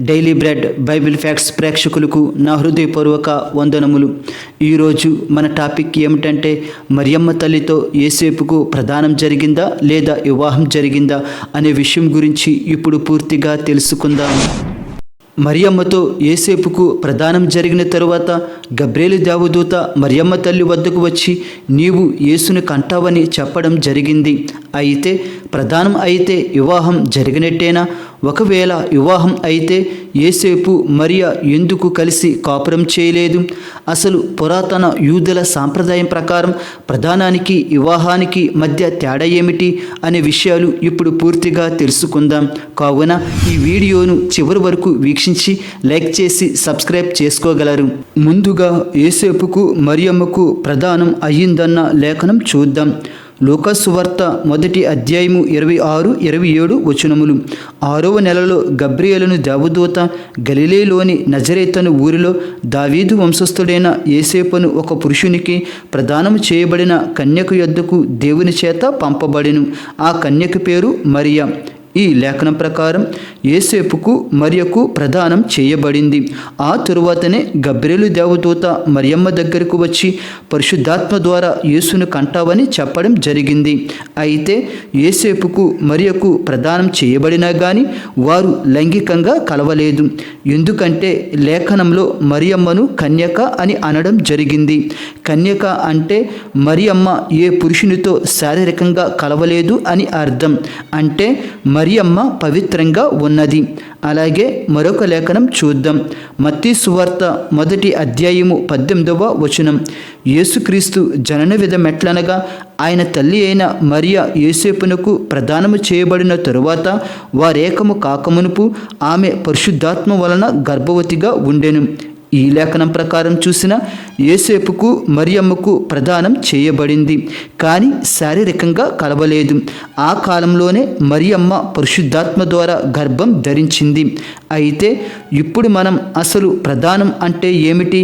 Daily bread Bible facts ప్రేక్షకులకు నా హృదయపూర్వక వందనములు. ఈరోజు మన టాపిక్ ఏమిటంటే, మరియమ్మ తల్లితో యేసేపుకు ప్రదానం జరిగిందా లేదా వివాహం జరిగిందా అనే విషయం గురించి ఇప్పుడు పూర్తిగా తెలుసుకుందాం. మరియమ్మతో యేసేపుకు ప్రదానం జరిగిన తరువాత గబ్రియేలు దేవదూత మరియమ్మ తల్లి వద్దకు వచ్చి నీవు యేసుని కంటావని చెప్పడం జరిగింది. అయితే ప్రదానం అయితే వివాహం జరిగినట్టేనా? ఒకవేళ వివాహం అయితే యేసేపు మరియ ఎందుకు కలిసి కాపురం చేయలేదు? అసలు పురాతన యూదుల సాంప్రదాయం ప్రకారం ప్రదానానికి వివాహానికి మధ్య తేడా ఏమిటి అనే విషయాలు ఇప్పుడు పూర్తిగా తెలుసుకుందాం. కావున ఈ వీడియోను చివరి వరకు వీక్షించి లైక్ చేసి సబ్స్క్రైబ్ చేసుకోగలరు. ముందుగా యేసేపుకు మరియమ్మకు ప్రదానం అయ్యిందన్న లేఖనం చూద్దాం. లూకాసు సువార్త 1వ అధ్యాయము 26, 27 వచనములు. 6వ నెలలో గబ్రియేలును దేవదూత గలిలయలోని నజరేతను ఊరిలో దావీదు వంశస్థుడైన యేసేపును ఒక పురుషునికి ప్రదానము చేయబడిన కన్యక యొద్దకు దేవుని చేత పంపబడెను. ఆ కన్యక పేరు మరియ. ఈ లేఖనం ప్రకారం యేసేపుకు మరియకు ప్రదానం చేయబడింది. ఆ తరువాతనే గబ్రియేలు దేవదూత మరియమ్మ దగ్గరకు వచ్చి పరిశుద్ధాత్మ ద్వారా యేసును కంటావని చెప్పడం జరిగింది. అయితే యేసేపుకు మరియకు ప్రదానం చేయబడినా కానీ వారు లైంగికంగా కలవలేదు. ఎందుకంటే లేఖనంలో మరియమ్మను కన్యక అని అనడం జరిగింది. కన్యక అంటే మరియమ్మ ఏ పురుషునితో శారీరకంగా కలవలేదు అని అర్థం. అంటే మరియమ్మ పవిత్రంగా ఉన్నది. అలాగే మరొక లేఖనం చూద్దాం. మత్తయి సువార్త 1వ అధ్యాయము 18వ వచనం. యేసుక్రీస్తు జనన విధమెట్లనగా ఆయన తల్లి అయిన మరియ యేసేపునకు ప్రదానము చేయబడిన తరువాత వారేకము కాకమునుపు ఆమె పరిశుద్ధాత్మ వలన గర్భవతిగా ఉండెను. ఈ లేఖనం ప్రకారం చూసిన యేసేపుకు మరియమ్మకు ప్రదానం చేయబడింది, కానీ శారీరకంగా కలవలేదు. ఆ కాలంలోనే మరియమ్మ పరిశుద్ధాత్మ ద్వారా గర్భం ధరించింది. అయితే ఇప్పుడు మనం అసలు ప్రదానం అంటే ఏమిటి,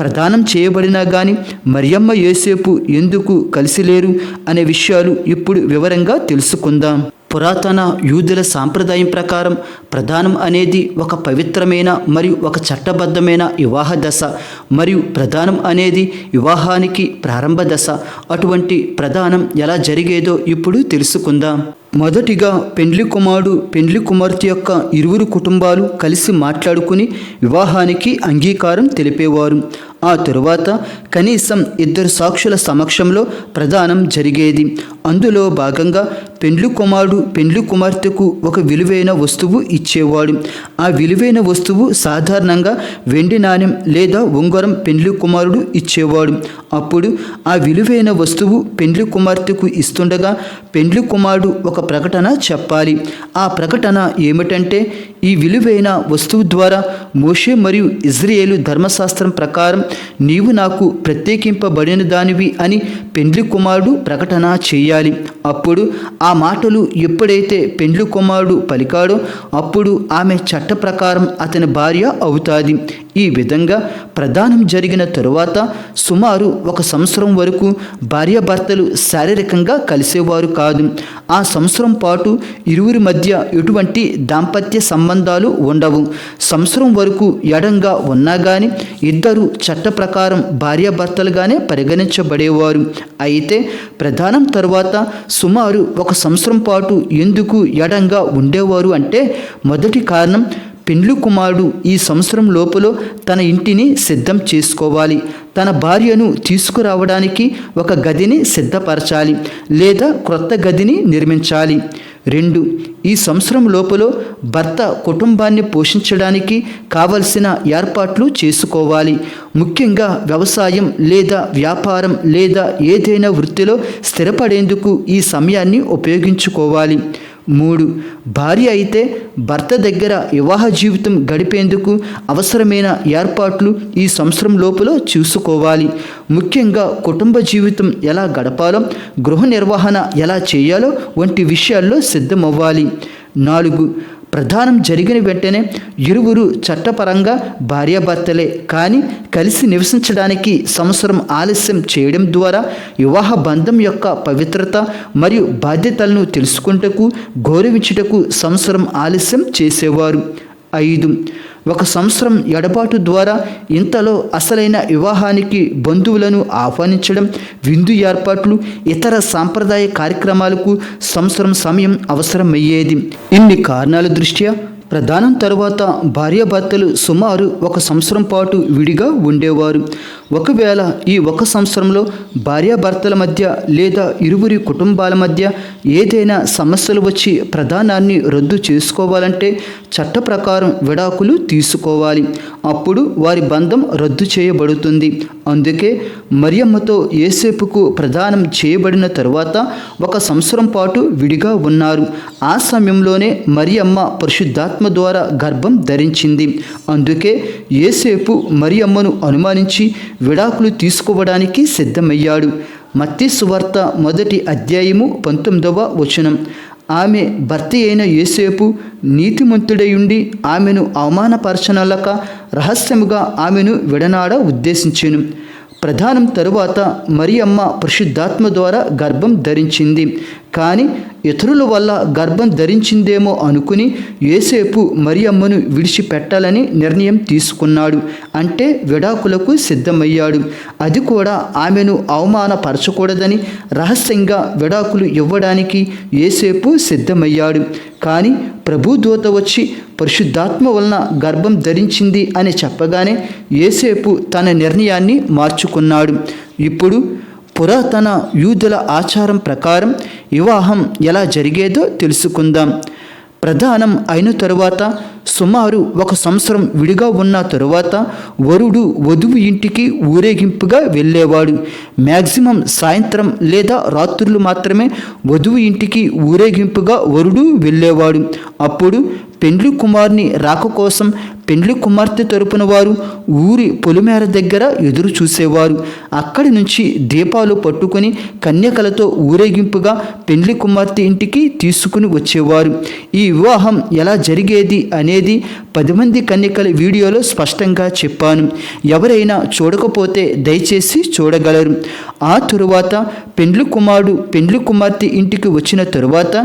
ప్రదానం చేయబడినా కానీ మరియమ్మ యేసేపు ఎందుకు కలిసి లేరు అనే విషయాలు ఇప్పుడు వివరంగా తెలుసుకుందాం. పురాతన యూదుల సాంప్రదాయం ప్రకారం ప్రదానం అనేది ఒక పవిత్రమైన మరియు ఒక చట్టబద్ధమైన వివాహ దశ, మరియు ప్రదానం అనేది వివాహానికి ప్రారంభ దశ. అటువంటి ప్రదానం ఎలా జరిగేదో ఇప్పుడు తెలుసుకుందాం. మొదటిగా పెండ్లి కుమారుడు పెండ్లి కుమార్తె యొక్క ఇరువురు కుటుంబాలు కలిసి మాట్లాడుకుని వివాహానికి అంగీకారం తెలిపేవారు. ఆ తరువాత కనీసం 2 సాక్షుల సమక్షంలో ప్రదానం జరిగేది. అందులో భాగంగా పెండ్లి కుమారుడు పెండ్లి కుమార్తెకు ఒక విలువైన వస్తువు ఇచ్చేవాడు. ఆ విలువైన వస్తువు సాధారణంగా వెండి నాణెం లేదా ఉంగరం పెండ్లి కుమారుడు ఇచ్చేవాడు. అప్పుడు ఆ విలువైన వస్తువు పెండ్లి కుమార్తెకు ఇస్తుండగా పెండ్లి కుమారుడు ఒక ప్రకటన చెప్పాలి. ఆ ప్రకటన ఏమిటంటే, ఈ విలువైన వస్తువు ద్వారా మోషే మరియు ఇజ్రాయేలు ధర్మశాస్త్రం ప్రకారం నీవు నాకు ప్రత్యేకింపబడిన దానివి అని పెండ్లి కుమారుడు ప్రకటన చేయాలి. అప్పుడు ఆ మాటలు ఎప్పుడైతే పెండ్లి కుమారుడు పలికాడో అప్పుడు ఆమె చట్ట ప్రకారం అతని భార్య అవుతాది. ఈ విధంగా ప్రదానం జరిగిన తరువాత సుమారు 1 సంవత్సరం వరకు భార్యాభర్తలు శారీరకంగా కలిసేవారు కాదు. ఆ సంవత్సరం పాటు ఇరువురి మధ్య ఎటువంటి దాంపత్య సంబంధాలు ఉండవు. సంవత్సరం వరకు ఎడంగా ఉన్నా కానీ ఇద్దరు చట్ట ప్రకారం భార్యాభర్తలుగానే పరిగణించబడేవారు. అయితే ప్రదానం తరువాత సుమారు 1 సంవత్సరం పాటు ఎందుకు ఎడంగా ఉండేవారు అంటే, మొదటి కారణం పెండ్లి కుమారుడు ఈ సంవత్సరం లోపల తన ఇంటిని సిద్ధం చేసుకోవాలి. తన భార్యను తీసుకురావడానికి ఒక గదిని సిద్ధపరచాలి లేదా క్రొత్త గదిని నిర్మించాలి. 2. ఈ సంవత్సరం లోపల భర్త కుటుంబాన్ని పోషించడానికి కావలసిన ఏర్పాట్లు చేసుకోవాలి. ముఖ్యంగా వ్యవసాయం లేదా వ్యాపారం లేదా ఏదైనా వృత్తిలో స్థిరపడేందుకు ఈ సమయాన్ని ఉపయోగించుకోవాలి. 3. భార్య అయితే భర్త దగ్గర వివాహ జీవితం గడిపేందుకు అవసరమైన ఏర్పాట్లు ఈ సంవత్సరం లోపల చూసుకోవాలి. ముఖ్యంగా కుటుంబ జీవితం ఎలా గడపాలో, గృహ నిర్వహణ ఎలా చేయాలో వంటి విషయాల్లో సిద్ధమవ్వాలి. 4. ప్రదానం జరిగిన వెంటనే ఇరువురు చట్టపరంగా భార్యాభర్తలే, కానీ కలిసి నివసించడానికి సంవత్సరం ఆలస్యం చేయడం ద్వారా వివాహ బంధం యొక్క పవిత్రత మరియు బాధ్యతలను తెలుసుకుంటకు, గౌరవించుటకు సంవత్సరం ఆలస్యం చేసేవారు. 5. 1 సంవత్సరం ఎడబాటు ద్వారా ఇంతలో అసలైన వివాహానికి బంధువులను ఆహ్వానించడం, విందు ఏర్పాట్లు, ఇతర సాంప్రదాయ కార్యక్రమాలకు సంవత్సరం సమయం అవసరమయ్యేది. ఇన్ని కారణాల దృష్ట్యా ప్రదానం తరువాత భార్యాభర్తలు సుమారు 1 సంవత్సరం పాటు విడిగా ఉండేవారు. ఒకవేళ ఈ 1 సంవత్సరంలో భార్యాభర్తల మధ్య లేదా ఇరువురి కుటుంబాల మధ్య ఏదైనా సమస్యలు వచ్చి ప్రదానాన్ని రద్దు చేసుకోవాలంటే చట్ట ప్రకారం విడాకులు తీసుకోవాలి. అప్పుడు వారి బంధం రద్దు చేయబడుతుంది. అందుకే మరియమ్మతో యేసేపుకు ప్రదానం చేయబడిన తరువాత 1 సంవత్సరం పాటు విడిగా ఉన్నారు. ఆ సమయంలోనే మరియమ్మ పరిశుద్ధాత్మ ద్వారా గర్భం ధరించింది. అందుకే యేసేపు మరియమ్మను అనుమానించి విడాకులు తీసుకోవడానికి సిద్ధమయ్యాడు. మత్తయి సువార్త 1వ అధ్యాయము 19వ వచనం. ఆమె భర్త అయిన యేసేపు నీతిమంతుడయుండి ఆమెను అవమానపరచనలక రహస్యముగా ఆమెను విడనాడ ఉద్దేశించెను. ప్రదానం తరువాత మరియమ్మ పరిశుద్ధాత్మ ద్వారా గర్భం ధరించింది. కానీ ఇతరుల వల్ల గర్భం ధరించిందేమో అనుకుని యేసేపు మరియమ్మను విడిచిపెట్టాలని నిర్ణయం తీసుకున్నాడు. అంటే విడాకులకు సిద్ధమయ్యాడు. అది కూడా ఆమెను అవమానపరచకూడదని రహస్యంగా విడాకులు ఇవ్వడానికి యేసేపు సిద్ధమయ్యాడు. కానీ ప్రభుదూత వచ్చి పరిశుద్ధాత్మ వలన గర్భం ధరించింది అని చెప్పగానే యేసేపు తన నిర్ణయాన్ని మార్చుకున్నాడు. ఇప్పుడు పురాతన యూదుల ఆచారం ప్రకారం వివాహం ఎలా జరిగేదో తెలుసుకుందాం. ప్రదానం అయిన తరువాత సుమారు 1 సంవత్సరం విడిగా ఉన్న తరువాత వరుడు వధువు ఇంటికి ఊరేగింపుగా వెళ్ళేవాడు. మ్యాక్సిమం సాయంత్రం లేదా రాత్రులు మాత్రమే వధువు ఇంటికి ఊరేగింపుగా వరుడు వెళ్ళేవాడు. అప్పుడు పెండ్లి కుమారుని రాక కోసం పెండ్లి కుమార్తె తరపున వారు ఊరి పొలిమేర దగ్గర ఎదురు చూసేవారు. అక్కడి నుంచి దీపాలు పట్టుకొని కన్యకలతో ఊరేగింపుగా పెండ్లి కుమార్తె ఇంటికి తీసుకుని వచ్చేవారు. ఈ వివాహం ఎలా జరిగేది అనేది 10 మంది కన్యకల వీడియోలో స్పష్టంగా చెప్పాను. ఎవరైనా చూడకపోతే దయచేసి చూడగలరు. ఆ తరువాత పెండ్లి కుమారుడు పెండ్లి కుమార్తె ఇంటికి వచ్చిన తరువాత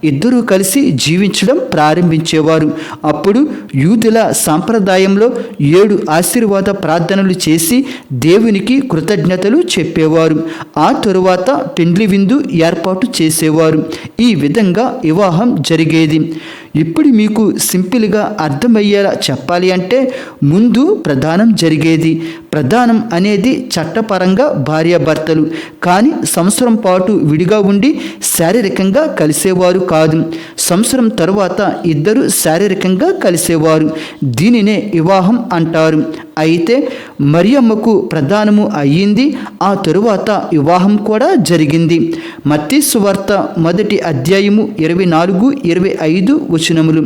ఇద్దరూ కలిసి జీవించడం ప్రారంభించేవారు. అప్పుడు యూదుల సాంప్రదాయంలో 7 ఆశీర్వాద ప్రార్థనలు చేసి దేవునికి కృతజ్ఞతలు చెప్పేవారు. ఆ తరువాత పెండ్లి విందు ఏర్పాటు చేసేవారు. ఈ విధంగా వివాహం జరిగేది. ఇప్పుడు మీకు సింపుల్గా అర్థమయ్యేలా చెప్పాలి అంటే ముందు ప్రదానం జరిగేది. ప్రదానం అనేది చట్టపరంగా భార్యాభర్తలు, కానీ సంవత్సరం పాటు విడిగా ఉండి శారీరకంగా కలిసేవారు కాదు. సంవత్సరం తరువాత ఇద్దరు శారీరకంగా కలిసేవారు. దీనినే వివాహం అంటారు. అయితే మరియమ్మకు ప్రదానము అయ్యింది. ఆ తరువాత వివాహం కూడా జరిగింది. మత్తయి సువార్త 1వ అధ్యాయము 24, 25 వచనములు.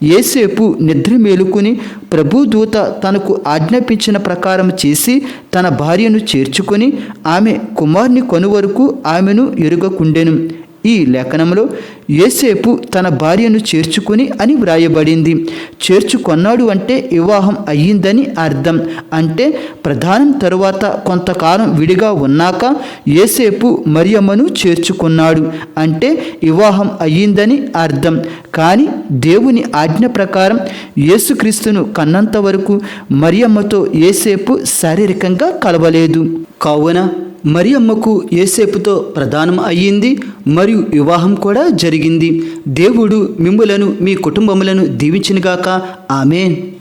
యేసేపు నిద్ర మేలుకుని ప్రభుదూత తనకు ఆజ్ఞాపించిన ప్రకారం చేసి తన భార్యను చేర్చుకొని ఆమె కుమారుని కొనువరకు ఆమెను ఎరుగకుండెను. ఈ లేఖనంలో యేసేపు తన భార్యను చేర్చుకుని అని వ్రాయబడింది. చేర్చుకొన్నాడు అంటే వివాహం అయ్యిందని అర్థం. అంటే ప్రదానం తరువాత కొంతకాలం విడిగా ఉన్నాక యేసేపు మరియమ్మను చేర్చుకున్నాడు అంటే వివాహం అయ్యిందని అర్థం. కానీ దేవుని ఆజ్ఞ ప్రకారం యేసుక్రీస్తును కన్నంత వరకు మరియమ్మతో యేసేపు శారీరకంగా కలవలేదు. కావున మరియమ్మకు యేసేపుతో ప్రదానం అయ్యింది మరియు వివాహం కూడా జరిగింది. దేవుడు మిమ్ములను మీ కుటుంబములను దీవించునుగాక. ఆమేన్.